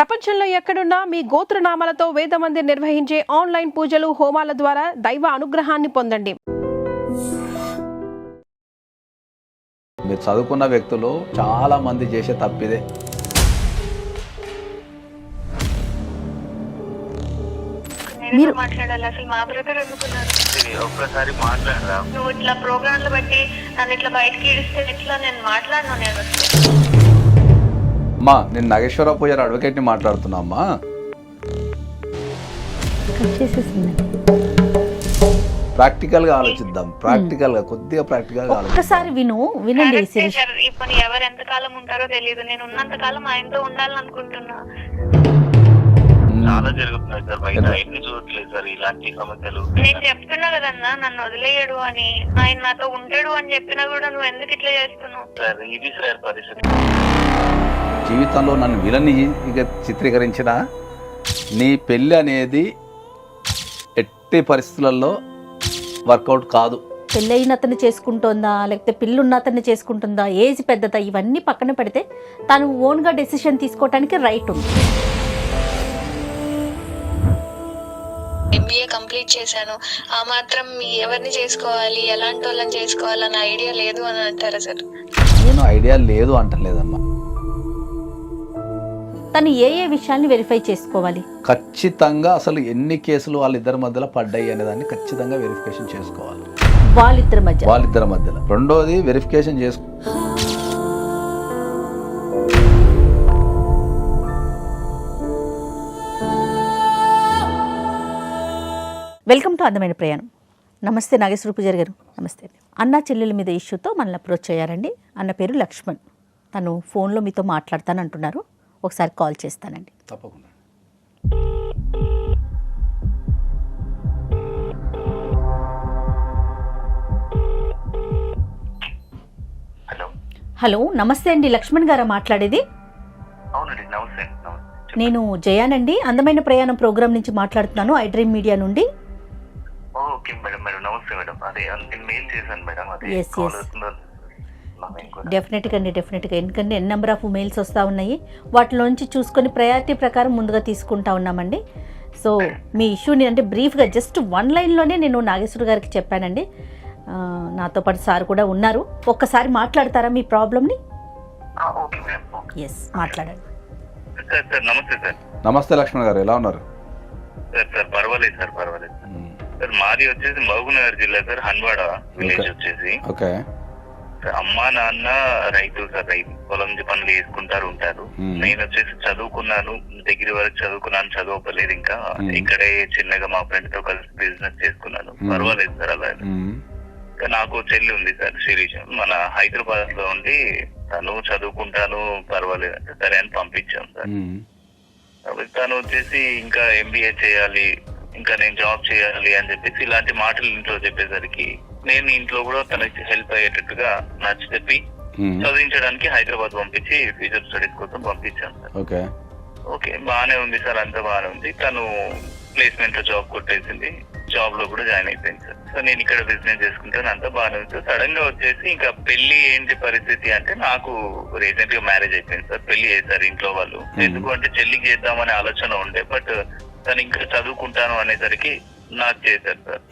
ప్రపంచంలో ఎక్కడున్నా మీ గోత్రనామాలతో వేదమందిర్ నిర్వహించే ఆన్లైన్ పూజలు హోమాల ద్వారా దైవ అనుగ్రహాన్ని పొందండి. మీరు చదువుకున్న వ్యక్తులు చాలా మంది చేసే తప్పిదే. మీరు మాట్లాడాలి. అసలు మా బ్రదర్ ఎందుకున్నారు? ఒక్కసారి మాట్లాడరా? నువ్వు ఇట్లా ప్రోగ్రాంలు బట్టి నన్ను ఇట్లా బయటకి ఇడిస్తే ఎట్లా? నేను మాట్లాడను. నేను అమ్మా, నేను నాగేశ్వరరావు పూజారి అడ్వకేట్ని మాట్లాడుతున్నా అమ్మా. ప్రాక్టికల్గా ఆలోచిద్దాం. ప్రాక్టికల్గా కొద్దిగా ప్రాక్టికల్గా ఒక్కసారి వినండి. ఇప్పుడు ఎవరు ఎంత కాలం ఉంటారో తెలియదు. నేను ఉన్నంత కాలం ఆయనతో ఉండాలని అనుకుంటున్నా. చాలా జరుగుతున్నాయి సార్, బయట ఎన్ని చూడట్లేదు సార్ ఇలాంటి సమస్యలు. నేను చెప్తున్నా కదన్నా నన్ను వదిలేయడు అని, ఆయన నాతో ఉంటాడు అని చెప్పినా కూడా నువ్వు ఎందుకు ఇట్లా చేస్తున్నావు? సార్ ఇది సార్ పరిస్థితి. జీవితంలో నన్ను విలని చిత్రీకరించిన నీ పెళ్ళి అనేది ఎట్టి పరిస్థితులలో వర్కౌట్ కాదు. పెళ్ళైన అతన్ని చేసుకుంటుందా లేకపోతే పిల్లున్న అతన్ని చేసుకుంటుందా, ఏజ్ పెద్దదా, ఇవన్నీ పక్కన పెడితే తను ఓన్గా డెసిషన్ తీసుకోవటానికి రైట్ ఉంది. MBA కంప్లీట్ చేశాను, ఆ మాత్రం ఎవరిని చేసుకోవాలి, ఎలాంటి వాళ్ళని చేసుకోవాలన్న ఐడియా లేదు అని అంటారా సార్? నేను ఐడియా లేదు అంటలేదమ్మా. తను ఏ విషయాన్ని వెరిఫై చేసుకోవాలి? ఖచ్చితంగా అసలు ఎన్ని కేసులు వాళ్ళిద్దరి మధ్యలో పడ్డాయి అనేదాన్ని ఖచ్చితంగా వెరిఫికేషన్ చేసుకోవాలి. వాళ్ళిద్దరి మధ్యలో. రెండోది వెరిఫికేషన్ చేసుకో. వెల్కమ్ టు అందమైన ప్రయాణం. నమస్తే నాగేశ్వర పూజారి గారు. నమస్తే. అన్న చెల్లెల మీద ఇష్యూతో మనల్ని అప్రోచ్ అయ్యారండి. అన్న పేరు లక్ష్మణ్. తను ఫోన్లో మీతో మాట్లాడతానంటున్నారు. ఒకసారి కాల్ చేస్తానండి. తప్పకుండా. హలో, నమస్తే అండి. లక్ష్మణ్ గారా మాట్లాడేది? అవునండి, నమస్తే. నేను జయానండి, అందమైన ప్రయాణం ప్రోగ్రామ్ నుంచి మాట్లాడుతున్నాను, ఐ డ్రీమ్ మీడియా నుండి. Okay madam. నమస్తే మేడం. అదే మెయిల్ చేశాను మేడం. డెఫినెట్గా ఎందుకంటే నెంబర్ ఆఫ్ మెయిల్స్ వస్తూ ఉన్నాయి. వాటిలోంచి చూసుకొని ప్రయారిటీ ప్రకారం ముందుగా తీసుకుంటా ఉన్నామండి. సో మీ ఇష్యూని అంటే బ్రీఫ్గా జస్ట్ 1 లైన్లోనే నేను నాగేశ్వర గారికి చెప్పానండి. నాతో పాటు సార్ కూడా ఉన్నారు. ఒక్కసారి మాట్లాడతారా మీ ప్రాబ్లమ్ని? ఎస్, మాట్లాడండి. నమస్తే సార్. నమస్తే లక్ష్మణ్ గారు, ఎలా ఉన్నారు? సార్ పర్వాలేదు సార్, పర్వాలేదు సార్. మాది వచ్చేసి మహబూబ్నగర్ జిల్లా సార్, హన్వాడ విలేజ్ వచ్చేసి. ఓకే. అమ్మా నాన్న రైతులు సార్, రైతు పొలం పనులు చేసుకుంటారు ఉంటారు. నేను వచ్చేసి చదువుకున్నాను, డిగ్రీ వరకు చదువుకున్నాను, చదవలేదు. ఇంకా ఇక్కడే చిన్నగా మా ఫ్రెండ్ తో కలిసి బిజినెస్ చేసుకున్నాను. పర్వాలేదు సార్. అలా నాకు చెల్లి ఉంది సార్, శిరీష. మన హైదరాబాద్ లో ఉండి తను చదువుకుంటాను పర్వాలేదు అంటే సరే అని పంపించాం సార్. తను వచ్చేసి ఇంకా MBA చేయాలి, ఇంకా నేను జాబ్ చేయాలి అని చెప్పేసి ఇలాంటి మాటలు ఇంట్లో చెప్పేసరికి నేను ఇంట్లో కూడా తనకి హెల్ప్ అయ్యేటట్టుగా నచ్చ చెప్పి చదివించడానికి హైదరాబాద్ పంపించి ఫ్యూచర్ స్టడీస్ కోసం పంపించాను సార్. ఓకే, బాగానే ఉంది సార్, అంతా బాగానే ఉంది. తను ప్లేస్మెంట్ లో జాబ్ కొట్టేసింది, జాబ్ లో కూడా జాయిన్ అయిపోయింది సార్. సో నేను ఇక్కడ బిజినెస్ చేసుకుంటాను, అంతా బాగానే ఉంది సార్. సడన్ గా వచ్చేసి ఇంకా పెళ్లి ఏంటి పరిస్థితి అంటే, నాకు రీసెంట్ గా మ్యారేజ్ అయిపోయింది సార్. పెళ్లి చేశారు ఇంట్లో వాళ్ళు. ఎందుకు అంటే చెల్లికి చేద్దామనే ఆలోచన ఉండే, బట్ తను ఇంకా చదువుకుంటాను అనేసరికి నాకు చేశారు సార్.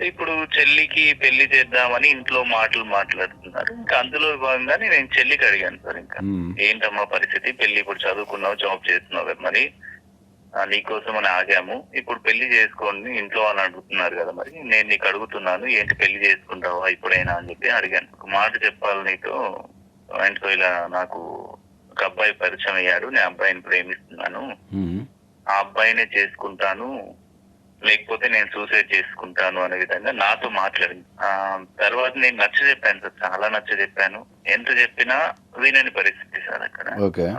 ఇప్పుడు చెల్లికి పెళ్లి చేద్దామని ఇంట్లో మాటలు మాట్లాడుతున్నారు. ఇంకా అందులో భాగంగానే నేను చెల్లికి అడిగాను సార్, ఇంకా ఏంటమ్మా పరిస్థితి, పెళ్లి ఇప్పుడు చదువుకున్నావు, జాబ్ చేస్తున్నావు, మరి నీకోసం అని ఆగాము, ఇప్పుడు పెళ్లి చేసుకోండి ఇంట్లో అని అడుగుతున్నారు కదా, మరి నేను నీకు అడుగుతున్నాను, ఏంటి పెళ్లి చేసుకుంటావా ఇప్పుడైనా అని చెప్పి అడిగాను. ఒక మాట చెప్పాలి నీతో, అండ్ ఇలా నాకు ఒక అబ్బాయి పరిచయం అయ్యాడు, నేను అబ్బాయిని ప్రేమిస్తున్నాను, ఆ అబ్బాయినే చేసుకుంటాను, లేకపోతే నేను సూసైడ్ చేసుకుంటాను అనే విధంగా నాతో మాట్లాడింది. తర్వాత నేను నచ్చ చెప్పాను సార్, చాలా నచ్చ చెప్పాను. ఎంత చెప్పినా వినని పరిస్థితి సార్ అక్కడ.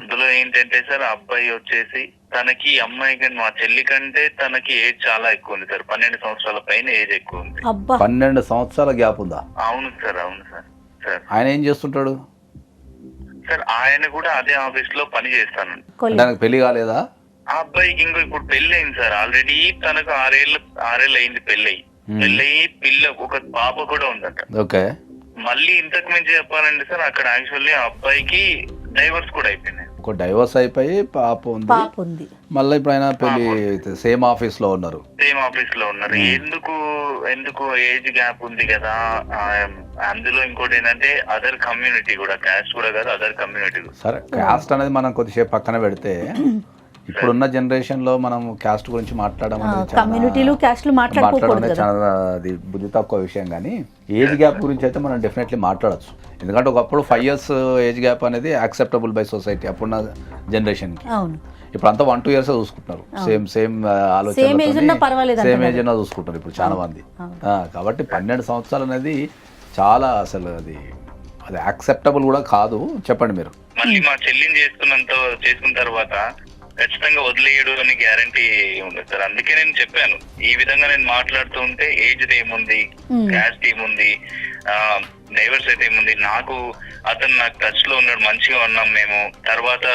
అందులో ఏంటంటే సార్, ఆ అబ్బాయి వచ్చేసి తనకి అమ్మాయి కంటే, మా చెల్లి కంటే తనకి ఏజ్ చాలా ఎక్కువ ఉంది సార్. 12 సంవత్సరాల పైన ఏజ్ ఎక్కువ ఉంది. 12 సంవత్సరాల గ్యాప్ ఉందా? అవును సార్, అవును సార్. సార్ ఆయన ఏం చేస్తుంటాడు సార్? ఆయన కూడా అదే ఆఫీస్ లో పని చేస్తాను. పెళ్లి కాలేదా? ఆ అబ్బాయికి ఇంకో ఇప్పుడు పెళ్లి అయింది సార్. ఆల్రెడీ తనకు 6 ఏళ్ళు అయింది పెళ్ళయి. పిల్ల ఒక పాప కూడా ఉందంట. ఓకే. మళ్ళీ ఇంతకు మించి చెప్పాలంటే సార్, అక్కడ యాక్చువల్లీ ఆ అబ్బాయికి డైవర్స్ కూడా అయిపోయింది. ఒక డైవర్స్ అయిపోయి పాప ఉంది మళ్ళీ ఇప్పుడు ఆయన పెళ్లి సేమ్ ఆఫీస్ లో ఉన్నారు. ఎందుకు ఏజ్ గ్యాప్ ఉంది కదా. అందులో ఇంకోటి ఏంటంటే అదర్ కమ్యూనిటీ కూడా, క్యాస్ట్ కూడా కాదు, అదర్ కమ్యూనిటీ. సరే, క్యాస్ట్ అనేది మనం కొద్దిసేపు పక్కన పెడితే ఇప్పుడున్న జనరేషన్ లో మనం క్యాస్ట్ గురించి మాట్లాడడం చాలా అది బుద్ధి తక్కువ విషయం. కానీ ఏజ్ గ్యాప్ గురించి అయితే మనం డెఫినెట్లీ మాట్లాడచ్చు. ఎందుకంటే ఒకప్పుడు 5 years ఏజ్ గ్యాప్ అనేది యాక్సెప్టబుల్ బై సొసైటీ అప్పుడున్న జనరేషన్ కి. ఇప్పుడు అంతా 1-2 years చూసుకుంటున్నారు. సేమ్ ఆలోచన సేమ్ ఏజ్ అన్నా చూసుకుంటారు ఇప్పుడు చాలా మంది. కాబట్టి 12 సంవత్సరాలు అనేది చాలా అసలు అది యాక్సెప్టబుల్ కూడా కాదు. చెప్పండి మీరు. మళ్ళీ మా చెల్లిని చేసుకున్న తర్వాత ఖచ్చితంగా వదిలేయడు అని గ్యారంటీ ఉండదు సార్. అందుకే నేను చెప్పాను, ఈ విధంగా నేను మాట్లాడుతూ ఉంటే ఏజ్ ఏముంది, క్యాస్ట్ ఏముంది, డైవర్స్ అయితే ఏముంది, అతను టచ్ లో ఉన్నాడు, మంచిగా ఉన్నాం మేము, తర్వాత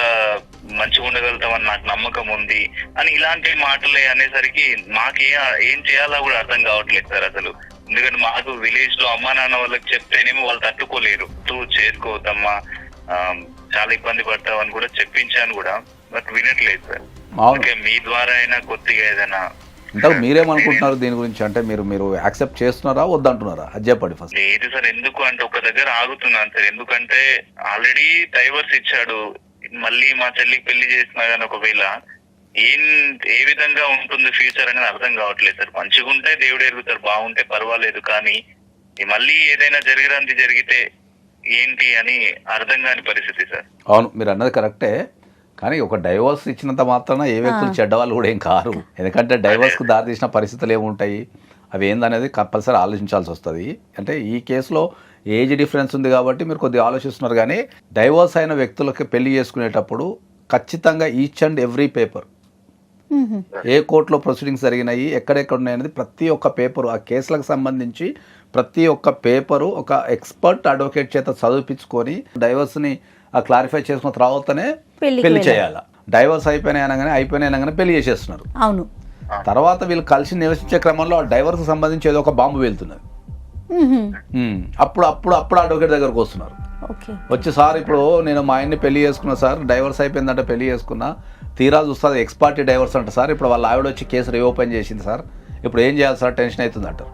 మంచిగా ఉండగలుగుతామని నాకు నమ్మకం ఉంది అని ఇలాంటి మాటలే అనేసరికి మాకు ఏం చేయాలో కూడా అర్థం కావట్లేదు సార్ అసలు. ఎందుకంటే మాకు విలేజ్ లో అమ్మా నాన్న వాళ్ళకి చెప్తేనేమో వాళ్ళు తట్టుకోలేరు. చేసుకోవద్దమ్మా, చాలా ఇబ్బంది పడతామని కూడా చెప్పించాను కూడా, బట్ వినట్లేదు సార్. మీ ద్వారా అయినా కొద్దిగా ఏదైనా. మీరేమనుకుంటున్నారు దీని గురించి? అంటే మీరు యాక్సెప్ట్ చేస్తున్నారా వద్దంటున్నారా? అది చెప్పండి ఫస్ట్. లేదు సార్, ఎందుకు అంటే ఒక దగ్గర ఆగుతున్నాను సార్. ఎందుకంటే ఆల్రెడీ డైవర్స్ ఇచ్చాడు, మళ్ళీ మా చెల్లికి పెళ్లి చేసినా కానీ ఒకవేళ ఏ విధంగా ఉంటుంది ఫ్యూచర్ అనేది అర్థం కావట్లేదు సార్. మంచిగా ఉంటే దేవుడు ఎరుగుతారు, బాగుంటే పర్వాలేదు, కానీ మళ్ళీ ఏదైనా జరిగితే ఏంటి అని అర్థం కాని పరిస్థితి సార్. అవును, మీరు అన్నది కరెక్టే. కానీ ఒక డైవర్స్ ఇచ్చినంత మాత్రాన ఏ వ్యక్తులు చెడ్డవాళ్ళు కూడా ఏం కారు. ఎందుకంటే డైవర్స్కు దారితీసిన పరిస్థితులు ఏముంటాయి, అవి ఏందనేది కంపల్సరీ ఆలోచించాల్సి వస్తుంది. అంటే ఈ కేసులో ఏజ్ డిఫరెన్స్ ఉంది కాబట్టి మీరు కొద్దిగా ఆలోచిస్తున్నారు. కానీ డైవర్స్ అయిన వ్యక్తులకి పెళ్లి చేసుకునేటప్పుడు ఖచ్చితంగా ఈచ్ అండ్ ఎవ్రీ పేపర్, ఏ కోర్టులో ప్రొసీడింగ్స్ జరిగినాయి, ఎక్కడెక్కడ ఉన్నాయనేది ప్రతి ఒక్క పేపరు, ఆ కేసులకు సంబంధించి ప్రతి ఒక్క పేపరు ఒక ఎక్స్పర్ట్ అడ్వకేట్ చేత చదివించుకొని డైవర్స్ని క్లారిఫై చేసుకున్న తర్వాతనే పెళ్లి చేయాలి. డైవర్స్ అయిపోయినాయనగానే పెళ్లి చేసేస్తున్నారు. అవును. తర్వాత వీళ్ళు కలిసి నివసించే క్రమంలో ఆ డైవర్స్ సంబంధించి ఏదో ఒక బాంబు వెళ్తున్నది. అప్పుడు అడ్వకేట్ దగ్గరకు వస్తున్నారు. వచ్చి సార్ ఇప్పుడు నేను మా ఆయన్ని పెళ్లి చేసుకున్నా సార్, డైవర్స్ అయిపోయిందంటే పెళ్లి చేసుకున్నా, తీరా చూస్తుంది ఎక్స్పార్టీ డైవర్స్ అంట సార్, ఇప్పుడు వాళ్ళ ఆవిడ వచ్చి కేసు రీఓపెన్ చేసింది సార్, ఇప్పుడు ఏం చేయాలి సార్, టెన్షన్ అవుతుంది అంటారు.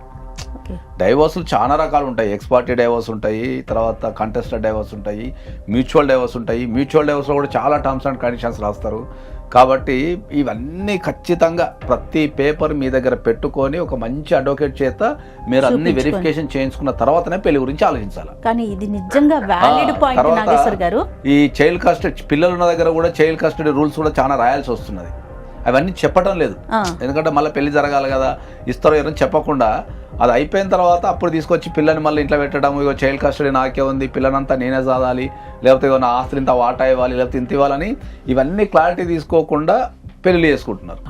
డైవర్సులు చాలా రకాలు ఉంటాయి. ఎక్స్పార్టీ డైవర్స్ ఉంటాయి, తర్వాత కంటెస్టెడ్ డైవర్స్ ఉంటాయి, మ్యూచువల్ డైవర్స్ ఉంటాయి. మ్యూచువల్ డైవర్స్లో కూడా చాలా టర్మ్స్ అండ్ కండిషన్స్ రాస్తారు. కాబట్టి ఇవన్నీ ఖచ్చితంగా ప్రతి పేపర్ మీ దగ్గర పెట్టుకొని ఒక మంచి అడ్వకేట్ చేత మీరు అన్ని వెరిఫికేషన్ చేయించుకున్న తర్వాతనే పెళ్లి గురించి ఆలోచించాలి. కానీ ఇది నిజంగా వాలిడ్ పాయింట్ నాగేశ్వర్ గారు. ఈ చైల్డ్ కస్టడీ పిల్లలు ఉన్న దగ్గర కూడా చైల్డ్ కస్టడీ రూల్స్ కూడా చాలా రాయాల్సి వస్తున్నది. అవన్నీ చెప్పడం లేదు, ఎందుకంటే మళ్ళీ పెళ్లి జరగాలి కదా, ఇస్తారో ఎవరైనా చెప్పకుండా అది అయిపోయిన తర్వాత అప్పుడు తీసుకొచ్చి పిల్లని మళ్ళీ ఇంట్లో పెట్టడం, ఇగో చైల్డ్ కస్టడీ నాకే ఉంది, పిల్లనంతా నేనే చదాలి, లేకపోతే నా ఆస్తులు ఇంత వాటా ఇవ్వాలి, లేకపోతే ఇంత ఇవ్వాలని ఇవన్నీ క్లారిటీ తీసుకోకుండా పెళ్లి చేసుకుంటున్నారు.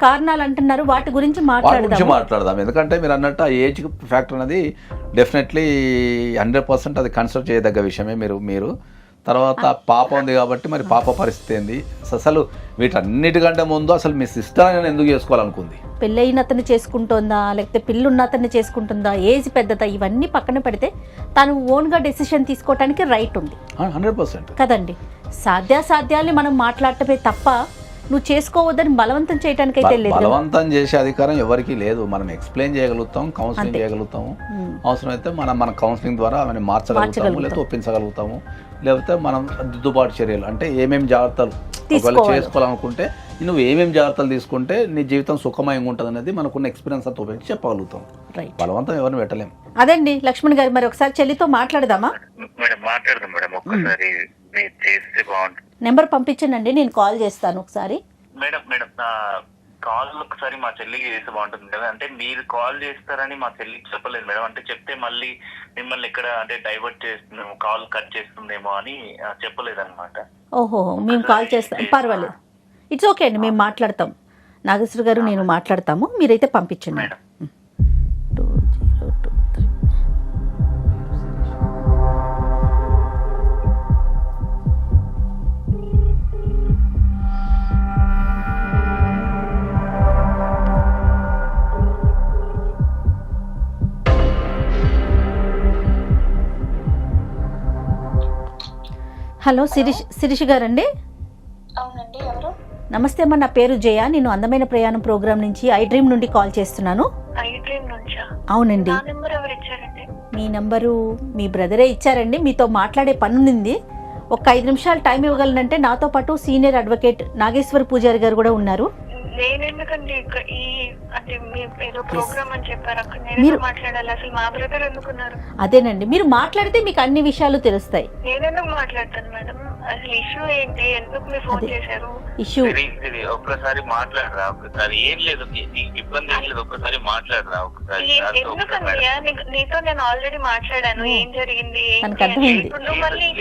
కారణాలు అంటున్నారు, వాటి గురించి మాట్లాడదాం. ఎందుకంటే మీరు అన్నట్టు ఆ ఏజ్ ఫ్యాక్టర్ అనేది డెఫినెట్లీ 100% అది కన్సిడర్ చేయదగ్గ విషయమే. మీరు తర్వాత పాప ఉంది కాబట్టి మరి పాప పరిస్థితి ఏంది, అసలు వీటన్నిటికంటే ముందు అసలు మీ సిస్టర్ అయినా ఎందుకు చేసుకోవాలనుకుంది? పెళ్ళైన అతన్ని చేసుకుంటుందా, లేకపోతే పిల్లున్న అతన్ని చేసుకుంటుందా, ఏజ్ పెద్దదా, ఇవన్నీ పక్కన పెడితే తను ఓన్గా డెసిషన్ తీసుకోవడానికి రైట్ ఉంది 100% కదండి. సాధ్యాసాధ్యాల్ని మనం మాట్లాడటమే తప్ప నువ్వు చేసుకోవద్దని బలవంతం చేయడానికి అయితే లేదు. బలవంతం చేసే అధికారం ఎవరికి లేదు. మనం ఎక్స్ప్లెయిన్ చేయగలుగుతాం, కౌన్సిలింగ్ చేయగలుగుతాము, అవసరమైతే మన కౌన్సిలింగ్ ద్వారా ఆమెను మార్చగలుగుతాము, లేకపోతే ఒప్పించగలుగుతాము, లేకపోతే మనం దిద్దుబాటు చర్యలు అంటే ఏమేమి జాగ్రత్తలు ఒకవేళ చేసుకోవాలనుకుంటే నువ్వు ఏమేమి జాగ్రత్తలు తీసుకుంటే నీ జీవితం సుఖమయంగా ఉంటుంది అనేది మనకున్న ఎక్స్పీరియన్స్ అంతా ఉపయోగించి చెప్పగలుగుతాం. బలవంతం ఎవరిని పెట్టలేం. అదండి లక్ష్మణ్ గారు, మరి ఒకసారి చెల్లితో మాట్లాడదామా? మాట్లాడదాం మేడం, ఒక్కసారి చేస్తే బాగుంటుంది. నెంబర్ పంపించండి, నేను కాల్ చేస్తాను ఒకసారి. మేడం కాల్ ఒకసారి మా చెల్లికి చేస్తే బాగుంటుంది కదా. అంటే మీరు కాల్ చేస్తారని మా చెల్లికి చెప్పలేదు మేడం. అంటే చెప్తే మళ్ళీ మిమ్మల్ని ఇక్కడ అంటే డైవర్ట్ చేస్తున్నాము, కాల్ కట్ చేస్తుందేమో అని చెప్పలేదన్నమాట. ఓహో, మేము కాల్ చేస్తాం, పర్వాలేదు, ఇట్స్ ఓకే అండి, మేము మాట్లాడతాం. నాగేశ్వర గారు నేను మాట్లాడతాము, మీరైతే పంపించండి మేడం. హలో శిరీష్ గారండి? అవునండి, ఎవరు? నమస్తే అమ్మ, నా పేరు జయ. నేను అందమైన ప్రయాణం ప్రోగ్రామ్ నుంచి ఐ డ్రీమ్ నుండి కాల్ చేస్తున్నాను. ఐ డ్రీమ్ నుంచా? అవునండి. నా నెంబర్ ఎవరు ఇచ్చారండి? మీ నంబరు మీ బ్రదరే ఇచ్చారండి. మీతో మాట్లాడే పని ఉంది. ఒక 5 నిమిషాలు టైం ఇవ్వగలనంటే నాతో పాటు సీనియర్ అడ్వకేట్ నాగేశ్వర పూజారి గారు కూడా ఉన్నారు. నేనెందుకండి అంటే మీరు ఏదో ప్రోగ్రామ్ అని చెప్పారు, అక్కడ నేను మాట్లాడాలి. అసలు మా బ్రదర్ ఎందుకున్నారు? అదేనండి, మీరు మాట్లాడితే మీకు అన్ని విషయాలు తెలుస్తాయి. నేనెందుకు మాట్లాడతాను మేడం? అసలు ఇష్యూ ఏంటి? ఎందుకు మీరు ఫోన్ చేశారు? ఇష్యూ ఒక్కసారి మాట్లాడరా, ఒక్కసారి. ఏం లేదు, ఇబ్బంది ఏం లేదు, ఒక్కసారి మాట్లాడరా ఒకసారి. ఎందుకండి? నీతో నేను ఆల్రెడీ మాట్లాడాను. ఏం జరిగింది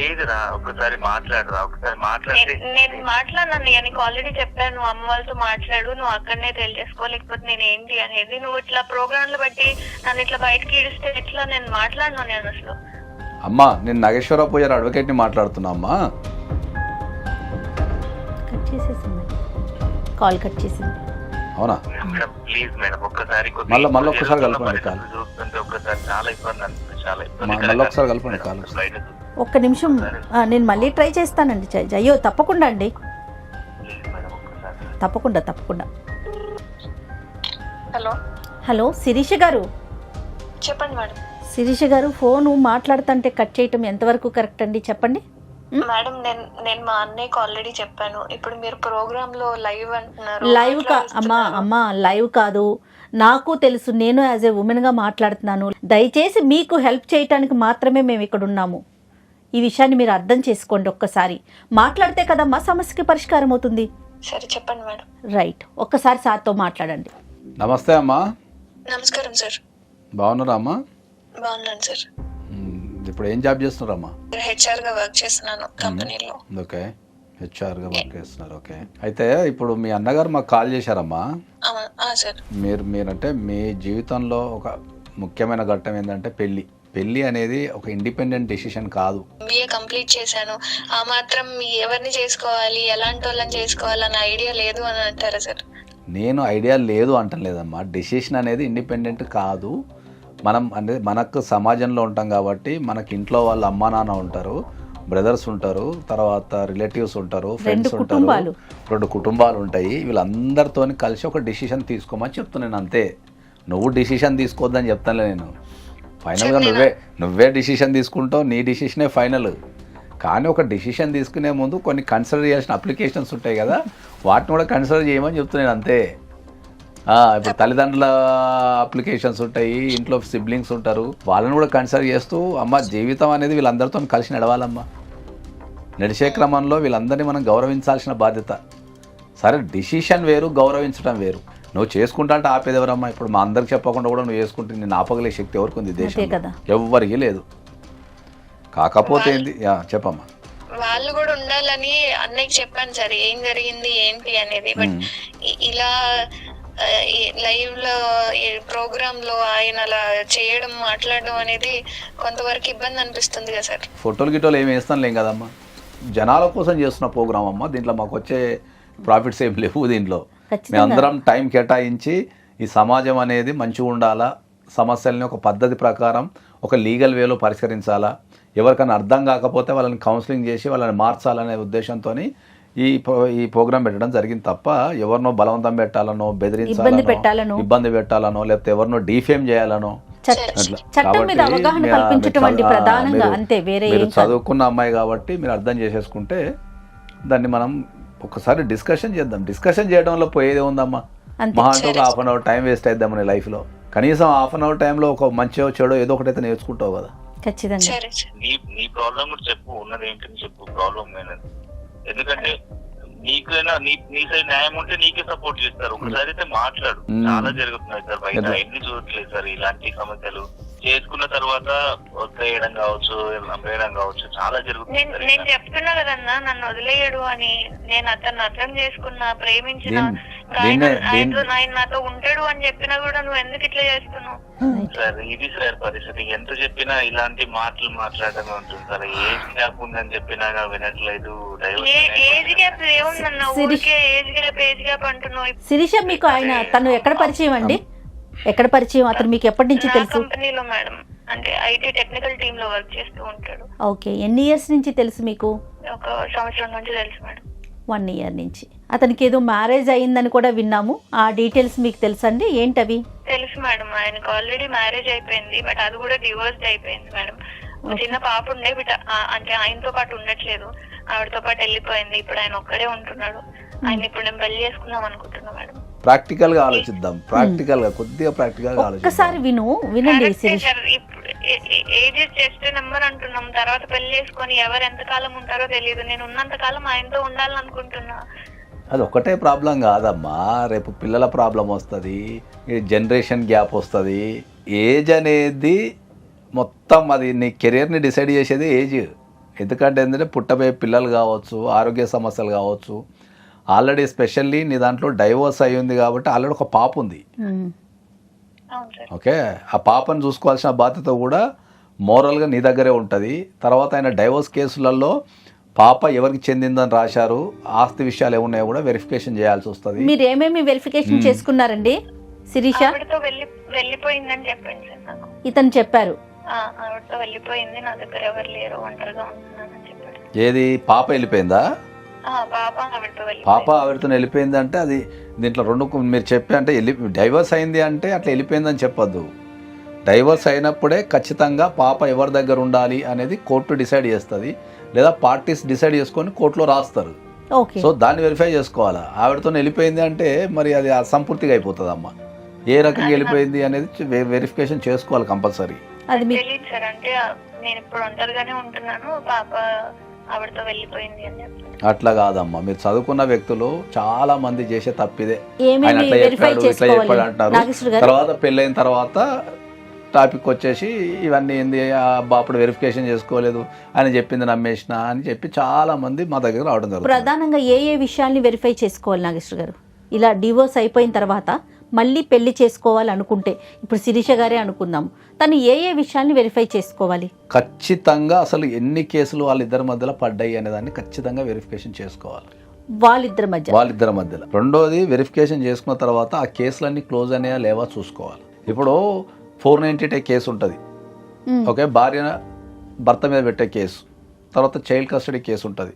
లేదురా, ఒక్కసారి మాట్లాడరా, ఒకసారి మాట్లాడితే. నేను మాట్లాడినాను, నీకు ఆల్రెడీ చెప్పాను. అమ్మ వాళ్ళతో మాట్లాడు, నువ్వు అక్కడనే తెలియజేసుకో, లేకపోతే నేను ఏంటి అనేది. నువ్వు ఇట్లా ప్రోగ్రాంలు బట్టి నన్ను ఇట్లా బయటకి ఇడిస్తే ఎట్లా? నేను మాట్లాడను. నేను అసలు అమ్మా, నేను నాగేశ్వర పూజారి అడ్వకేట్ ని మాట్లాడుతున్నా అమ్మా. కట్ చేసేసింది, కాల్ కట్ చేసింది. అవునా? ప్లీజ్ మేడం, ఒక్కసారి మళ్ళీ ఒక్కసారి కలపండి కాల్. చూస్తుంటే ఒక్కసారి చాలా ఇబ్బంది అనిపిస్తుంది, చాలా మళ్ళీ ఒకసారి కలపండి కాల్. ఒక్క నిమిషం, నేను మళ్ళీ ట్రై చేస్తానండి. అయ్యో తప్పకుండా అండి, తప్పకుండా. హలో హలో శిరీష గారు? చెప్పండి మేడం. శిరీష గారు, ఫోను మాట్లాడుతుంటే కట్ చేయటం ఎంతవరకు కరెక్ట్ అండి? చెప్పండి మేడం. నేను మా అన్నయ్యకి ఆల్రెడీ చెప్పాను. ఇప్పుడు మీరు ప్రోగ్రామ్ లో లైవ్ అంటున్నారు. లైవ్ అమ్మా లైవ్ కాదు, నాకు తెలుసు. నేను యాజ్ ఏ ఉమెన్ గా మాట్లాడుతున్నాను. దయచేసి మీకు హెల్ప్ చేయటానికి మాత్రమే మేము ఇక్కడ ఉన్నాము. ఈ విషయాన్ని మీరు అర్థం చేసుకోండి. ఒక్కసారి మాట్లాడితే కదమ్మా సమస్యకి పరిష్కారం అవుతుంది. సరే చెప్పండి మేడం. రైట్, ఒక్కసారి సార్తో మాట్లాడండి. నమస్తే అమ్మా. నమస్కారం సార్. బాగున్నారా అమ్మా? బాగున్నాను సార్. ఇప్పుడు ఏం జాబ్ చేస్తున్నారమ్మా? హెచ్ఆర్ గా వర్క్ చేస్తున్నాను కంపెనీలో. ఓకే, హెచ్ఆర్ గా వర్క్ చేస్తున్నారు. ఓకే, అయితే ఇప్పుడు మీ అన్నగారు మాకు కాల్ చేశారమ్మా. సార్, మీరంటే మీ జీవితంలో ఒక ముఖ్యమైన ఘట్టం ఏంటంటే పెళ్లి అనేది ఒక ఇండిపెండెంట్ డెసిషన్ కాదు. బిఏ కంప్లీట్ చేశాను, ఆ మాత్రం ఎవరిని చేసుకోవాలి, ఎలాంటి వాళ్ళని చేసుకోవాలన్న ఐడియా లేదు అని అంటారా సార్? నేను ఐడియా లేదు అంటలేదమ్మా. డెసిషన్ అనేది ఇండిపెండెంట్ కాదు. మనం అంటే మనకు సమాజంలో ఉంటాం కాబట్టి మనకి ఇంట్లో వాళ్ళ అమ్మా నాన్న ఉంటారు, బ్రదర్స్ ఉంటారు, తర్వాత రిలేటివ్స్ ఉంటారు, ఫ్రెండ్స్ ఉంటారు, 2 కుటుంబాలు ఉంటాయి. వీళ్ళందరితో కలిసి ఒక డెసిషన్ తీసుకోమని చెప్తున్నాను అంతే. నువ్వు డెసిషన్ తీసుకోవద్దని చెప్తానులే నేను. ఫైనల్గా నువ్వే డెసిషన్ తీసుకుంటావు, నీ డెసిషనే ఫైనల్. కానీ ఒక డెసిషన్ తీసుకునే ముందు కొన్ని కన్సిడర్ చేయాల్సిన అప్లికేషన్స్ ఉంటాయి కదా, వాటిని కూడా కన్సిడర్ చేయమని చెప్తున్నాను అంతే. ఇప్పుడు తల్లిదండ్రుల అప్లికేషన్స్ ఉంటాయి, ఇంట్లో సిబ్లింగ్స్ ఉంటారు, వాళ్ళని కూడా కన్సిడర్ చేస్తూ అమ్మ జీవితం అనేది వీళ్ళందరితో కలిసి నడవాలమ్మా. నడిచే క్రమంలో వీళ్ళందరినీ మనం గౌరవించాల్సిన బాధ్యత. సరే, డెసిషన్ వేరు, గౌరవించడం వేరు. నువ్వు చేసుకుంటా అంటే ఆపేది ఎవరమ్మా? ఇప్పుడు మా అందరికి చెప్పకుండా కూడా నువ్వు చేసుకుంటే నేను ఆపగలే శక్తి ఎవరికి ఉంది? దేశం ఎవ్వరికి లేదు. కాకపోతే ఏంది చెప్పమ్మా. వాళ్ళు కూడా ఉండాలని అన్నయ్యకి చెప్పాను సార్, ఏం జరిగింది ఏంటి అనేది. బట్ ఇలా లైవ్ లో ప్రోగ్రామ్ లో ఆయన అలా చేయడం, మాట్లాడడం అనేది కొంతవరకు ఇబ్బంది అనిపిస్తుంది కదా సార్. ఫోటోలు గిటోలు ఏమి వేస్తానులేం కదమ్మా, జనాల కోసం చేస్తున్న ప్రోగ్రామ్ అమ్మా. దీంట్లో మాకు వచ్చే ప్రాఫిట్స్ ఏం లేవు. దీంట్లో మేమందరం టైం కేటాయించి ఈ సమాజం అనేది మంచిగా ఉండాలా, సమస్యల్ని ఒక పద్ధతి ప్రకారం ఒక లీగల్ వేలో పరిష్కరించాలా, ఎవరికైనా అర్థం కాకపోతే వాళ్ళని కౌన్సిలింగ్ చేసి వాళ్ళని మార్చాలనే ఉద్దేశంతో ఈ ప్రోగ్రాం పెట్టడం జరిగింది తప్ప ఎవరినో బలవంతం పెట్టాలనో, బెదిరించాలనో, ఇబ్బంది పెట్టాలనో, లేకపోతే ఎవరినో డీఫేమ్ చేయాలనో. మీరు చదువుకున్న అమ్మాయి కాబట్టి మీరు అర్థం చేసేసుకుంటే దాన్ని మనం ఒకసారి డిస్కషన్ చేద్దాం. డిస్కషన్ చేయడంలో పోయేది ఉందమ్మా. మహా అంటే ఒక 1/2 అవర్ టైం వేస్ట్ అయిద్దాం మన లైఫ్లో. కనీసం 1/2 అవర్ టైంలో ఒక మంచిగా చెడో ఏదో ఒకటైతే నేర్చుకుంటావు కదా. ఖచ్చితంగా నీ ప్రాబ్లం కూడా చెప్పు, ఉన్నది ఏంటని చెప్పు, ప్రాబ్లం ఏనని. ఎందుకంటే నీకైనా నీ సైడ్ న్యాయం ఉంటే నీకే సపోర్ట్ చేస్తారు. ఒకసారి అయితే మాట్లాడు. చాలా జరుగుతున్నాయి సార్ బయట, ఎన్ని చూడట్లేదు సార్ ఇలాంటి సమస్యలు. చేసుకున్న తర్వాత వదిలేయడం కావచ్చు, వేయడం కావచ్చు, చాలా జరుగుతుంది. నేను చెప్తున్నా కదన్నా, నన్ను వదిలేయడు అని. నేను అతన్ని అర్థం చేసుకున్నా, ప్రేమించిన, ఆయన నాతో ఉంటాడు అని చెప్పినా కూడా నువ్వు ఎందుకు ఇట్లా చేస్తున్నావు సార్? ఇది సార్ పరిస్థితి. ఎంత చెప్పినా ఇలాంటి మాటలు మాట్లాడమే ఉంటుంది సార్. ఏజ్ గ్యాప్ ఉందని చెప్పినా వినట్లేదు. ఏజ్ గ్యాప్ ఏముందన్నా, ఊరికే ఏజ్ గ్యాప్ అంటున్నావు. శిరీష, మీకు ఆయన తను ఎక్కడ పరిచయం అండి? ఎక్కడ పరిచయం? అతను మీకు ఎప్పటి నుంచి తెలుసు? కంపెనీలో మేడం. అంటే ఐటీ టెక్నికల్ టీమ్ లో వర్క్ చేస్తూ ఉంటాడు. ఓకే, ఎన్ని ఇయర్స్ నుంచి తెలుసు మీకు? ఒక సంవత్సరం నుంచి తెలుసు మేడం. 1 ఇయర్ నుంచి. అతనికి ఏదో మ్యారేజ్ అయ్యిందని కూడా విన్నాము, ఆ డీటెయిల్స్ మీకు తెలుసండి? ఏంటవి? తెలుసు మేడం, ఆయనకు ఆల్రెడీ మ్యారేజ్ అయిపోయింది, బట్ అది కూడా డివోర్స్ అయిపోయింది మేడం. చిన్న పాప ఉండే బట్ అంటే ఆయనతో పాటు ఉండట్లేదు, ఆవిడతో పాటు వెళ్ళిపోయింది. ఇప్పుడు ఆయన ఒక్కడే ఉంటున్నాడు. ఆయన ఇప్పుడు నేను పెళ్లి చేసుకుందాం అనుకుంటున్నా మేడం. ప్రాక్టికల్ గా ఆలోచిద్దాం, ప్రాక్టికల్ గా కొద్దిగా ప్రాక్టికల్ గా ఆలోచిద్దాం. ఒక్కసారి వినండి శిరీష్. ఏజ్ జస్ట్ నెంబర్ అంటున్నాం, తర్వాత పెళ్లి చేసుకొని ఎవరు ఎంతకాలం ఉంటారో తెలియదు. నేను ఉన్నంత కాలం ఆయనతో ఉండాలని అనుకుంటున్నా. అది ఒకటే ప్రాబ్లం కాదమ్మా, రేపు పిల్లల ప్రాబ్లం వస్తుంది, జనరేషన్ గ్యాప్ వస్తుంది. ఏజ్ అనేది మొత్తం అది నీ కెరీర్ని డిసైడ్ చేసేది ఏజ్. ఎందుకంటే ఏంటంటే పుట్టబోయే పిల్లలు కావచ్చు, ఆరోగ్య సమస్యలు కావచ్చు. ఆల్రెడీ స్పెషల్లీ నీ దాంట్లో డైవోర్స్ అయి ఉంది కాబట్టి ఆల్రెడీ ఒక పాప ఉంది. అవును సార్. ఓకే, ఆ పాపను చూసుకోవాల్సిన బాధ్యత కూడా మోరల్గా నీ దగ్గరే ఉంటుంది. తర్వాత ఆయన డైవోర్స్ కేసులలో పాప ఎవరికి చెందిందని రాశారు, ఆస్తి విషయాలు ఏమున్నాయో కూడా వెరిఫికేషన్ చేయాల్సి వస్తుంది. మీరు ఏమేమి వెరిఫికేషన్ చేసుకున్నారండి శిరీష? ఆవిడతో వెళ్ళిపోయిందని చెప్పండి సార్ నాకు. ఇతను చెప్పారు ఆవిడతో వెళ్ళిపోయింది, నా దగ్గర ఎవరు లేరు, ఒంటరిగా ఉంటున్నానని చెప్పాడు. ఏది, పాప వెళ్ళిపోయిందా? పాప ఆవిడతో పాప ఆవిడతో వెళ్ళిపోయింది అంటే అది దీంట్లో రెండు మీరు చెప్పి అంటే డైవర్స్ అయింది అంటే అట్లా వెళ్ళిపోయిందని చెప్పొద్దు. డైవర్స్ అయినప్పుడే ఖచ్చితంగా పాప ఎవరి దగ్గర ఉండాలి అనేది కోర్టు డిసైడ్ చేస్తుంది, లేదా పార్టీస్ డిసైడ్ చేసుకొని కోర్టులో రాస్తారు. ఓకే, సో దాన్ని వెరిఫై చేసుకోవాలా. ఆవిడతో వెళ్ళిపోయింది అంటే మరి అది అసంపూర్తిగా అయిపోతుంది అమ్మ. ఏ రకంగా వెళ్ళిపోయింది అనేది వెరిఫికేషన్ చేసుకోవాలి కంపల్సరీ. అది మీకు తెలియదు సార్, అంటే నేను ఇప్పుడు ఒంటరిగానే ఉంటున్నాను, పాప ఆవిడతో వెళ్ళిపోయింది అని చెప్పారు. అట్లా కాదమ్మా, మీరు చదువుకున్న వ్యక్తులు చాలా మంది చేసే తప్పిదే. ఆయన ఏమేమి అట్లా వెరిఫై చెప్పాడు ఇట్లా చెప్పాడు చేసుకోవాలి అంటారు. నాగేశ్వర గారు? తర్వాత పెళ్ళైన తర్వాత టాపిక్ వచ్చేసి ఇవన్నీ ఏంది, అప్పుడు వెరిఫికేషన్ చేసుకోలేదు అని చెప్పింది నమ్మేసిన అని చెప్పి చాలా మంది మా దగ్గర రావడం జరుగుతుంది. ప్రధానంగా ఏ విషయాల్ని వెరిఫై చేసుకోవాలి నాగేశ్వర గారు? ఇలా డివోర్స్ అయిపోయిన తర్వాత మళ్ళీ పెళ్లి చేసుకోవాలనుకుంటే, ఇప్పుడు శిరీష గారే అనుకుందాం, తను ఏ విషయాల్ని వెరిఫై చేసుకోవాలి? ఖచ్చితంగా అసలు ఎన్ని కేసులు వాళ్ళిద్దరి మధ్యలో పడ్డాయి అనే దాన్ని ఖచ్చితంగా వెరిఫికేషన్ చేసుకోవాలి వాళ్ళిద్దరి మధ్యలో. రెండోది వెరిఫికేషన్ చేసుకున్న తర్వాత ఆ కేసులన్నీ క్లోజ్ అయ్యా లేవా చూసుకోవాలి. ఇప్పుడు 490 కేసు ఉంటుంది, ఓకే, భర్త మీద పెట్టే కేసు, తర్వాత చైల్డ్ కస్టడీ కేసు ఉంటుంది,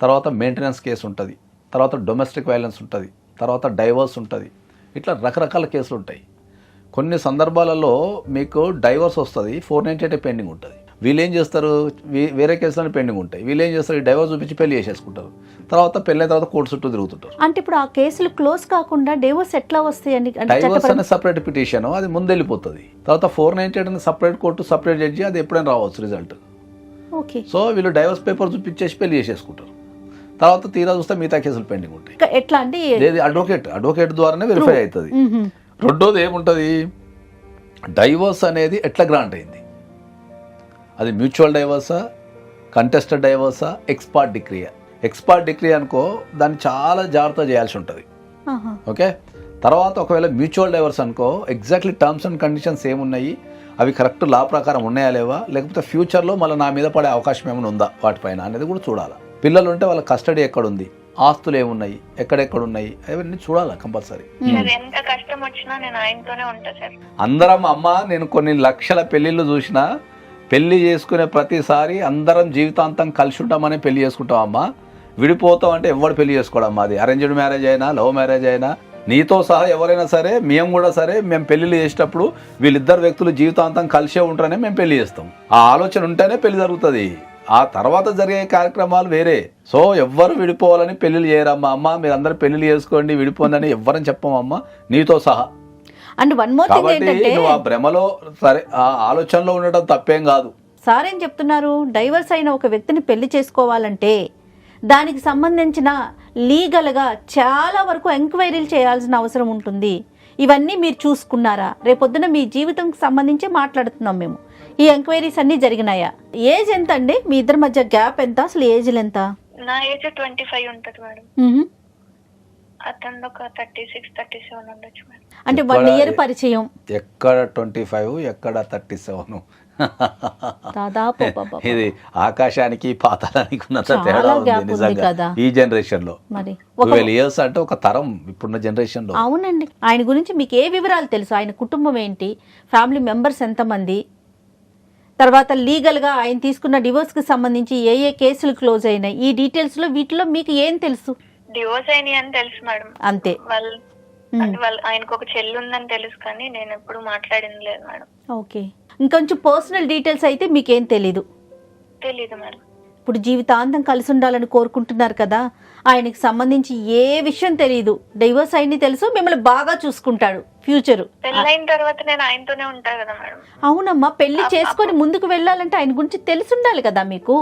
తర్వాత మెయింటెనెన్స్ కేసు ఉంటుంది, తర్వాత డొమెస్టిక్ వైలెన్స్ ఉంటుంది, తర్వాత డైవర్స్ ఉంటుంది. ఇట్లా రకరకాల కేసులు ఉంటాయి. కొన్ని సందర్భాలలో మీకు డైవర్స్ వస్తుంది, 498 పెండింగ్ ఉంటుంది. వీళ్ళు ఏం చేస్తారు, వేరే కేసులని పెండింగ్ ఉంటాయి. వీళ్ళు ఏం చేస్తారు, ఈ డైవర్స్ చూపించి పెళ్లి చేసేసుకుంటారు. తర్వాత పెళ్ళైన తర్వాత కోర్టు చుట్టూ తిరుగుతుంటారు. అంటే ఇప్పుడు ఆ కేసులు క్లోజ్ కాకుండా డివోర్స్ ఎట్లా వస్తాయండి? డైవర్స్ అనే సపరేట్ పిటిషన్, అది ముందు వెళ్ళిపోతుంది. తర్వాత 498 అనే సపరేట్ కోర్టు, సపరేట్ జడ్జి, అది ఎప్పుడైనా రావచ్చు రిజల్ట్. ఓకే, సో వీళ్ళు డైవర్స్ పేపర్ చూపించేసి పెళ్లి చేసేసుకుంటారు. తర్వాత తీరా చూస్తే మిగతా కేసులు పెండింగ్ ఉంటాయి. ఎట్లా అంటే అడ్వకేట్ ద్వారానే వెరిఫై అవుతుంది. రెండోది ఏముంటుంది, డైవర్స్ అనేది ఎట్లా గ్రాంట్ అయింది, అది మ్యూచువల్ డైవర్సా, కంటెస్టెడ్ డైవర్సా, ఎక్స్పార్ట్ డిక్రీయా. ఎక్స్పార్ట్ డిక్రీ అనుకో దాన్ని చాలా జాగ్రత్త చేయాల్సి ఉంటుంది. ఓకే, తర్వాత ఒకవేళ మ్యూచువల్ డైవర్స్ అనుకో ఎగ్జాక్ట్లీ టర్మ్స్ అండ్ కండిషన్స్ ఏమున్నాయి, అవి కరెక్ట్ లా ప్రకారం ఉన్నాయా లేవా, లేకపోతే ఫ్యూచర్లో మళ్ళీ నా మీద పడే అవకాశం ఏమైనా ఉందా వాటిపైన అనేది కూడా చూడాలి. పిల్లలు ఉంటే వాళ్ళ కస్టడీ ఎక్కడుంది, ఆస్తులు ఏమున్నాయి, ఎక్కడెక్కడున్నాయి, అవన్నీ చూడాలి కంపల్సరీ. ఎంత కష్టం వచ్చినా నేను ఆయనతోనే ఉంటా సార్. అందరం అమ్మ, నేను కొన్ని లక్షల పెళ్ళిళ్ళు చూసినా, పెళ్లి చేసుకునే ప్రతిసారి అందరం జీవితాంతం కలిసి ఉంటామని పెళ్లి చేసుకుంటాం అమ్మా. విడిపోతాం అంటే ఎవరు పెళ్లి చేసుకోవడమ్మా, అది అరేంజ్డ్ మ్యారేజ్ అయినా లవ్ మ్యారేజ్ అయినా, నీతో సహా ఎవరైనా సరే, మేము కూడా సరే, మేము పెళ్లిళ్ళు చేసేటప్పుడు వీళ్ళిద్దరు వ్యక్తులు జీవితాంతం కలిసే ఉంటారనే మేము పెళ్లి చేస్తాం. ఆ ఆలోచన ఉంటేనే పెళ్లి జరుగుతుంది. ఆ తర్వాత జరిగే కార్యక్రమాలు వేరే. సో ఎవ్వరు విడిపోవాలని పెళ్లిళ్ళు చేయరమ్మా. అమ్మ మీరు అందరు పెళ్లిళ్ళు చేసుకోండి, విడిపోండి ఎవ్వరని చెప్పమమ్మా, నీతో సహా. అండ్ వన్ మోర్ థింగ్ ఏంటంటే, నువ్వు ఆ భ్రమలో సరే, ఆ ఆలోచనలో ఉండటం తప్పేం కాదు. సార్ ఏం చెప్తున్నారు, డైవర్స్ అయిన ఒక వ్యక్తిని పెళ్లి చేసుకోవాలంటే దానికి సంబంధించిన లీగల్గా చాలా వరకు ఎంక్వైరీలు చేయాల్సిన అవసరం ఉంటుంది. ఇవన్నీ మీరు చూసుకున్నారా? రేపొద్దున మీ జీవితంకి సంబంధించి మాట్లాడుతున్నాం మేము. ఈ ఎంక్వైరీస్ అన్నీ జరిగినాయా? ఏజ్ ఎంత అండి మీ ఇద్దరి మధ్య గ్యాప్ ఎంత? అసలు ఏజ్లు ఎంత? నా ఏజ్ 25 ఉంటుంది మేడం. అతను ఒక 36, 37 ఉండొచ్చు మేడం. అంటే 1 ఇయర్ పరిచయం. ఎక్కడ 25, ఎక్కడ 37? దాదాపు ఇది ఆకాశానికి పాతాళానికి ఉన్నంత తేడా ఉంది నిజంగా ఈ జనరేషన్ లో. మరి 12 years అంటే ఒక తరం ఇప్పుడున్న జనరేషన్ లో. అవునండి. ఆయన గురించి మీకు ఏ వివరాలు తెలుసు? ఆయన కుటుంబం ఏంటి, ఫ్యామిలీ మెంబర్స్ ఎంతమంది? తర్వాత లీగల్గా ఆయన తీసుకున్న డివోర్స్కి సంబంధించి ఏ ఏ కేసులు క్లోజ్ అయినాయి, ఈ డీటెయిల్స్లో వీటిలో మీకు ఏం తెలుసు? డివోర్స్ అయినాయి అని తెలుసు మేడం. అంతే. వాళ్ళు అంటే ఆయనకు ఒక చెల్లి ఉందని తెలుసు, కానీ నేను ఎప్పుడు మాట్లాడింది లేదు మేడం. ఓకే. ఇంకొంచెం పర్సనల్ డీటెయిల్స్ అయితే మీకేం తెలీదు? తెలీదు మేడం. ఇప్పుడు జీవితాంతం కలిసి ఉండాలని కోరుకుంటున్నారు కదా, ఆయనకి సంబంధించి ఏ విషయం తెలియదు. డివోర్స్ అయింది తెలుసు, మిమ్మల్ని బాగా చూసుకుంటాడు ఫ్యూచర్. పెళ్ళైన తర్వాత నేను ఆయనతోనే ఉంటా కదా మేడం. అవునమ్మా, పెళ్లి చేసుకొని ముందుకు వెళ్ళాలంటే ఆయన గురించి తెలిసి ఉండాలి కదా మీకు.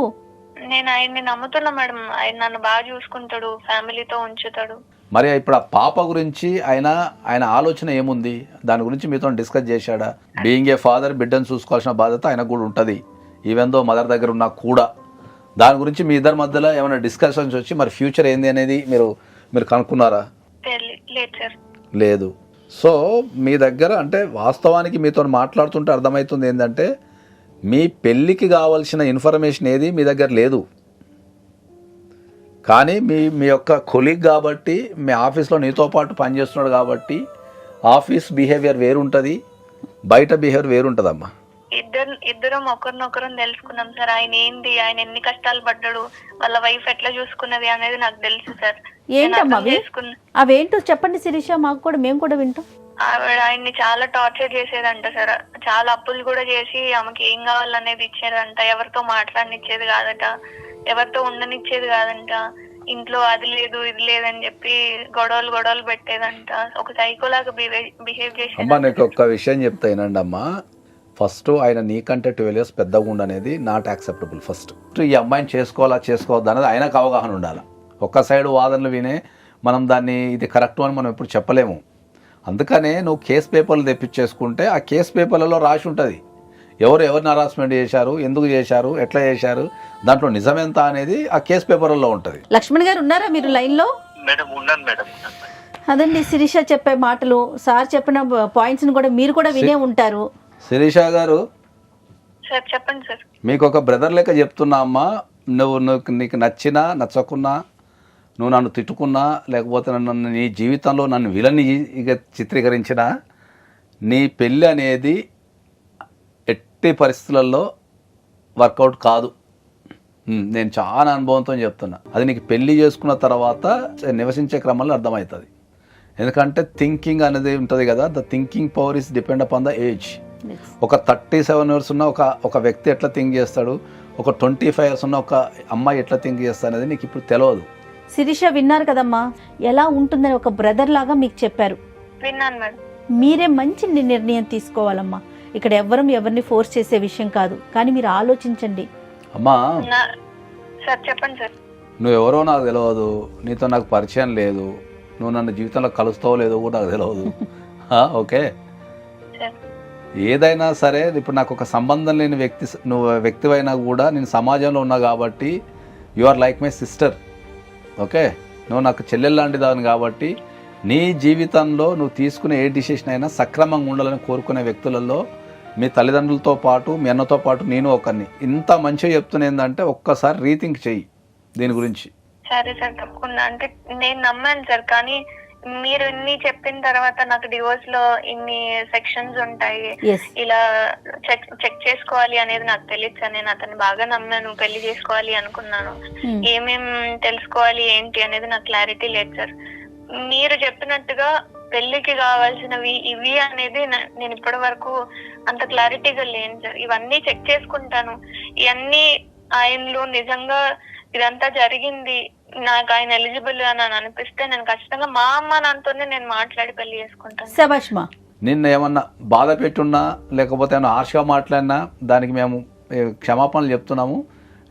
నేను ఆయన్ని నమ్ముతున్నా మేడం. ఆయన నన్ను బాగా చూసుకుంటాడు, ఫ్యామిలీతో ఉంచుతాడు. మరి ఇప్పుడు ఆ పాప గురించి ఆయన ఆలోచన ఏముంది? దాని గురించి మీతో డిస్కస్ చేశాడా? బీయింగ్ ఏ ఫాదర్, బిడ్డను చూసుకోవాల్సిన బాధ్యత ఆయనకు కూడా ఉంటుంది, ఈవెన్ దో మదర్ దగ్గర ఉన్నా కూడా. దాని గురించి మీ ఇద్దరి మధ్యలో ఏమైనా డిస్కషన్స్ వచ్చి మరి ఫ్యూచర్ ఏంది అనేది మీరు కనుక్కున్నారా? లేదు సార్. లేదు. సో మీ దగ్గర అంటే వాస్తవానికి మీతో మాట్లాడుతుంటే అర్థమవుతుంది ఏంటంటే మీ పెళ్ళికి కావాల్సిన ఇన్ఫర్మేషన్ ఏది మీ దగ్గర లేదు. కానీ మీ యొక్క కొలీగ్ కాబట్టి, మీ ఆఫీస్లో నీతో పాటు పనిచేస్తున్నాడు కాబట్టి ఆఫీస్ బిహేవియర్ వేరుంటుంది, బయట బిహేవియర్ వేరుంటుందమ్మా. ఇద్దరం ఒకరినొకరం తెలుసుకున్నాం సార్. ఆయన ఏంది, ఆయన ఎన్ని కష్టాలు పడ్డాడు, వాళ్ళ వైఫ్ ఎట్లా చూసుకున్నది అనేది నాకు తెలుసు సార్. ఏంటమ్మా అవేంటో చెప్పండి శిరీష, మాకు కూడా, మేము కూడా వింటాం. ఆవిడ ఆయన్ని చాలా టార్చర్ చేసేదంట సార్. చాలా అప్పులు కూడా చేసి ఆమెకి ఏం కావాలనేది ఇచ్చేదంట. ఎవరితో మాట్లాడనిచ్చేది కాదట, ఎవరితో ఉండనిచ్చేది కాదంట. ఇంట్లో అది లేదు ఇది లేదని చెప్పి గొడవలు పెట్టేదంట. ఒక సైకోలాగా బిహేవ్ చేసేది. అమ్మా నీకు ఒక్క విషయం చెప్తానండి అమ్మా. ఫస్ట్ ఆయన నీకంటే 12 years పెద్దగా ఉండనేది నాట్ యాక్సెప్టబుల్. ఫస్ట్ ఈ అమ్మాయిని చేసుకోవద్దు అనేది ఆయనకు అవగాహన ఉండాలి. ఒక్క సైడ్ వాదనలు వినే మనం దాన్ని ఇది కరెక్ట్ అని మనం ఎప్పుడు చెప్పలేము. అందుకనే నువ్వు కేస్ పేపర్లు తెప్పించేసుకుంటే ఆ కేస్ పేపర్లలో రాసి ఉంటుంది ఎవరిని హరాస్మెంట్ చేశారు, ఎందుకు చేశారు, ఎట్లా చేశారు, దాంట్లో నిజమెంత అనేది ఆ కేస్ పేపర్లలో ఉంటుంది. లక్ష్మణ్ గారు ఉన్నారా మీరు లైన్లో? మేడం ఉన్నాను మేడం. అదండి శిరీష చెప్పే మాటలు, సార్ చెప్పిన పాయింట్స్ని కూడా మీరు కూడా వినే ఉంటారు. శిరీష గారు సార్ చెప్పండి సార్. మీకు ఒక బ్రదర్ లెక్క చెప్తున్నా అమ్మా. నీకు నచ్చినా నచ్చకున్నా, నువ్వు నన్ను తిట్టుకున్నా, లేకపోతే నన్ను నీ జీవితంలో నన్ను విలనిగా చిత్రీకరించినా, నీ పెళ్ళి అనేది ఎట్టి పరిస్థితులలో వర్కౌట్ కాదు. నేను చాలా అనుభవంతో చెప్తున్నా. అది నీకు పెళ్ళి చేసుకున్న తర్వాత నివసించే క్రమంలో అర్థమవుతుంది. ఎందుకంటే థింకింగ్ అనేది ఉంటుంది కదా, the thinking power is depend upon the age. ఒక 37 years ఉన్న ఒక వ్యక్తి ఎట్లా థింక్ చేస్తాడు, ఒక 25 years ఉన్న ఒక అమ్మాయి ఎట్లా థింక్ చేస్తాడు అనేది నీకు ఇప్పుడు తెలియదు. శిరీష విన్నారు కదమ్మా, ఎలా ఉంటుందని ఒక బ్రదర్ లాగా మీకు చెప్పారు. విన్నాను మేడం. మీరే మంచి నిర్ణయం తీసుకోవాలమ్మా. ఇక్కడ ఎవరిని ఫోర్స్ చేసే విషయం కాదు, కానీ మీరు ఆలోచించండి. అమ్మా సార్ చెప్పండి సార్. నువ్వెవరో నాకు తెలియదు, నీతో నాకు పరిచయం లేదు, నువ్వు నన్ను జీవితంలో కలుస్తావో లేదో కూడా నాకు తెలియదు. ఓకే, ఏదైనా సరే ఇప్పుడు నాకు ఒక సంబంధం లేని నువ్వు వ్యక్తివైనా కూడా నేను సమాజంలో ఉన్నా కాబట్టి you are like my sister. Okay, నువ్వు నాకు చెల్లెలు లాంటిదాన్ని కాబట్టి నీ జీవితంలో నువ్వు తీసుకునే ఏ డిసిషన్ అయినా సక్రమంగా ఉండాలని కోరుకునే వ్యక్తులలో మీ తల్లిదండ్రులతో పాటు మీ అన్నతో పాటు నేను ఒకరిని. ఇంత మంచిగా చెప్తున్నా ఏంటంటే ఒక్కసారి రీథింక్ చెయ్యి దీని గురించి. సరే సార్ తప్పకుండా. అంటే నేను నమ్మాను సార్, కానీ మీరు ఇన్ని చెప్పిన తర్వాత నాకు డివోర్స్ లో ఇన్ని సెక్షన్స్ ఉంటాయి, ఇలా చెక్ చేసుకోవాలి అనేది నాకు తెలియదు సార్. నేను అతన్ని బాగా నమ్మాను, పెళ్లి చేసుకోవాలి అనుకున్నాను. ఏమేం తెలుసుకోవాలి ఏంటి అనేది నాకు క్లారిటీ లేదు సార్. మీరు చెప్పినట్టుగా పెళ్లికి కావాల్సినవి ఇవి అనేది నేను ఇప్పటి వరకు అంత క్లారిటీగా లేను సార్. ఇవన్నీ చెక్ చేసుకుంటాను. ఇవన్నీ ఆయనలో నిజంగా ఇదంతా జరిగింది, నాకు ఆయన ఎలిజిబుల్ అని అనిపిస్తే నేను ఖచ్చితంగా మా అమ్మ నాన్నతోనే నేను మాట్లాడి పెళ్లి చేసుకుంటాను. నిన్న ఏమన్నా బాధ పెట్టున్నా లేకపోతే ఏమన్నా హార్ష్గా మాట్లాడినా దానికి మేము క్షమాపణలు చెప్తున్నాము.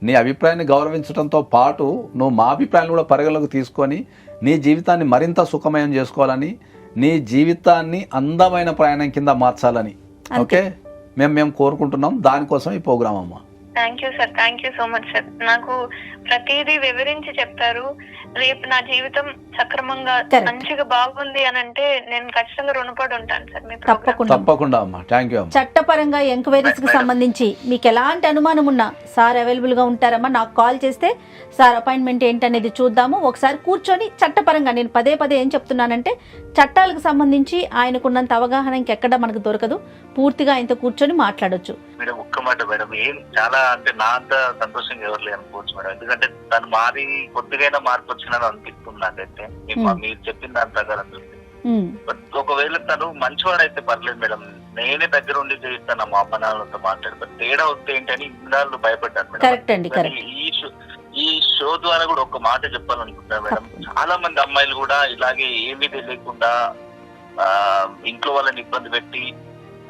నీ అభిప్రాయాన్ని గౌరవించడంతో పాటు నువ్వు మా అభిప్రాయాన్ని కూడా పరిగణలోకి తీసుకొని నీ జీవితాన్ని మరింత సుఖమయం చేసుకోవాలని, నీ జీవితాన్ని అందమైన ప్రయాణం కింద మార్చాలని ఓకే మేము కోరుకుంటున్నాం. దానికోసం ఈ ప్రోగ్రామ్ అమ్మా. Thank you sir, thank you so much sir. నాకు ప్రతిదీ వివరించి చెప్పారు. రేపు నా జీవితం సక్రమంగా Correct. మంచిగా బాగుంది అని అంటే నేను ఖచ్చితంగా రుణపడి ఉంటాను సార్ మీ ప్రోగ్రామ్. తప్పకుండా తప్పకుండా అమ్మా, థ్యాంక్ యూ అమ్మా. చట్టపరంగా ఎంక్వైరీస్ కి సంబంధించి మీకు ఎలాంటి అనుమానం ఉన్నా సార్ అవైలబుల్ గా ఉంటారమ్మా. నాకు కాల్ చేస్తే సార్ అపాయింట్మెంట్ ఏంటనేది చూద్దాము. ఒకసారి కూర్చొని చట్టపరంగా, నేను పదే పదే ఏం చెప్తున్నానంటే చట్టాలకు సంబంధించి ఆయనకున్నంత అవగాహన ఇంకెక్కడ మనకు దొరకదు. పూర్తిగా ఆయనతో కూర్చొని మాట్లాడొచ్చు. మేడం ఒక్క మాట మేడం, ఏం చాలా అంటే నా అంత సంతోషంగా ఎవరు లేరు అనుకోవచ్చు మేడం. ఎందుకంటే తను మారి కొద్దిగా మార్పు వచ్చిందని అనిపిస్తుంది నాకైతే. మీరు చెప్పిన దాని ప్రకారం చూస్తే. బట్ ఒకవేళ తను మంచివాడైతే పర్లేదు మేడం, నేనే దగ్గర ఉండి చేయిస్తాను మా అమ్మ నాన్నలతో మాట్లాడి. బట్ తేడా వస్తే ఏంటని ఇన్నాళ్ళు భయపడ్డాను కరెక్ట్ అండి, మేడం. కరెక్ట్. ఈ షో ద్వారా కూడా ఒక మాట చెప్పాలనుకుంటున్నాను మేడం. చాలా మంది అమ్మాయిలు కూడా ఇలాగే ఏమీ తెలియకుండా ఇంట్లో వాళ్ళని ఇబ్బంది పెట్టి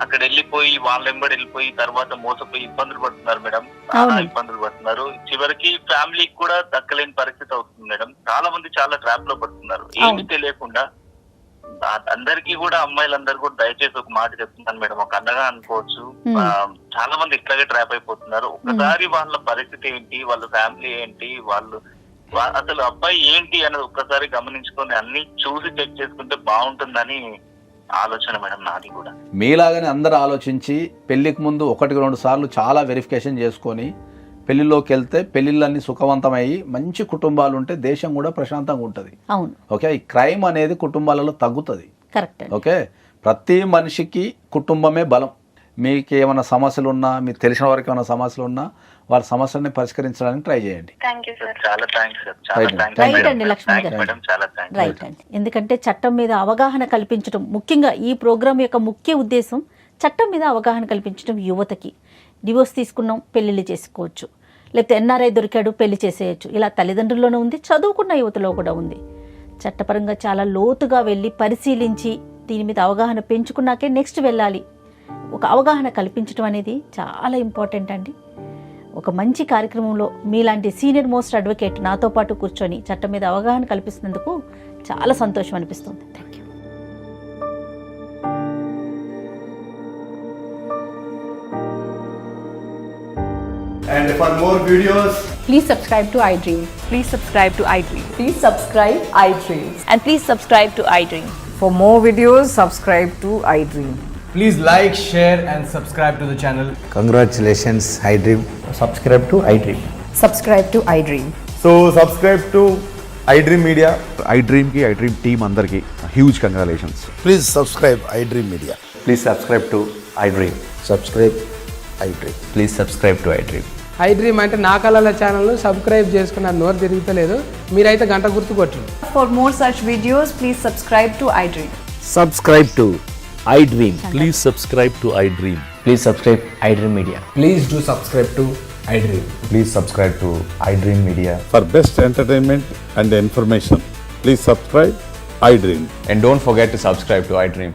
అక్కడ వెళ్ళిపోయి వాళ్ళ వెంబడి వెళ్ళిపోయి తర్వాత మోసపోయి ఇబ్బందులు పడుతున్నారు మేడం. చాలా ఇబ్బందులు పడుతున్నారు. చివరికి ఫ్యామిలీకి కూడా దక్కలేని పరిస్థితి అవుతుంది మేడం. చాలా మంది చాలా ట్రాప్ లో పడుతున్నారు ఏమీ తెలియకుండా. అందరికీ కూడా అమ్మాయిలందరూ కూడా దయచేసి ఒక మాట చెప్తున్నాను మేడం, ఒక అన్నగా అనుకోవచ్చు. చాలా మంది ఇట్లాగే ట్రాప్ అయిపోతున్నారు. ఒకసారి వాళ్ళ పరిస్థితి ఏంటి, వాళ్ళ ఫ్యామిలీ ఏంటి, వాళ్ళు అసలు అబ్బాయి ఏంటి అనేది ఒక్కసారి గమనించుకొని అన్ని చూసి చెక్ చేసుకుంటే బాగుంటుందని ఆలోచన మేడం నాది కూడా. మీలాగానే అందరూ ఆలోచించి పెళ్లికి ముందు 1-2 సార్లు చాలా వెరిఫికేషన్ చేసుకొని పెళ్లిలోకి వెళ్తే పెళ్లిళ్ళన్నీ సుఖవంతమయ్యి మంచి కుటుంబాలు ఉంటే దేశం కూడా ప్రశాంతంగా ఉంటుంది. అవును, ఓకే, ఈ క్రైమ్ అనేది కుటుంబాలలో తగ్గుతుంది. కరెక్ట్. ఓకే, ప్రతి మనిషికి కుటుంబమే బలం. మీకు ఏమైనా సమస్యలు ఉన్నా, మీకు తెలిసిన వారికి ఏమైనా సమస్యలు ఉన్నా వాళ్ళ సమస్యల్ని పరిష్కరించడానికి ట్రై చేయండి. Thank you sir. చాలా థ్యాంక్స్ సార్, చాలా Right. థ్యాంక్స్ Right అండి, లక్ష్మణ్ గారు. మేడం, చాలా థ్యాంక్స్. రైట్ అండి. ఎందుకంటే చట్టం మీద అవగాహన కల్పించడం, ముఖ్యంగా ఈ ప్రోగ్రాం యొక్క ముఖ్య ఉద్దేశం చట్టం మీద అవగాహన కల్పించడం. యువతకి డివోర్స్ తీసుకున్నాం, పెళ్లిళ్ళు చేసుకోవచ్చు, లేకపోతే ఎన్ఆర్ఐ దొరికాడు పెళ్లి చేసేయచ్చు, ఇలా తల్లిదండ్రుల్లోనే ఉంది, చదువుకున్న యువతలో కూడా ఉంది. చట్టపరంగా చాలా లోతుగా వెళ్ళి పరిశీలించి దీని మీద అవగాహన పెంచుకున్నాకే నెక్స్ట్ వెళ్ళాలి. ఒక అవగాహన కల్పించడం అనేది చాలా ఇంపార్టెంట్ అండి. ఒక మంచి కార్యక్రమంలో మీలాంటి సీనియర్ మోస్ట్ అడ్వకేట్ నాతో పాటు కూర్చొని చట్టం మీద అవగాహన కల్పిస్తున్నందుకు చాలా సంతోషం అనిపిస్తుంది. Thank you. And for more videos, Please subscribe to iDream. Please subscribe to iDream. Please subscribe iDream. And please subscribe to iDream. For more videos, subscribe to iDream. please like, share, and subscribe to the channel. Congratulations, iDream. Subscribe to iDream. Subscribe to iDream. So, subscribe to iDream Media. iDream team andarki huge congratulations. Please subscribe iDream Media. Please subscribe to iDream. Subscribe iDream. Please subscribe to iDream. iDream అంటే నా కళల ఛానల్ను subscribe చేసుకున్న నోరు తిరుగుతలేదు, మీరైతే గంట గుర్తు కొట్టండి. For more such videos, please subscribe to iDream. Subscribe to iDream. Please subscribe to iDream. Please subscribe iDream Media. Please do subscribe to iDream. Please subscribe to iDream Media. For best entertainment and information, please subscribe iDream. And don't forget to subscribe to iDream.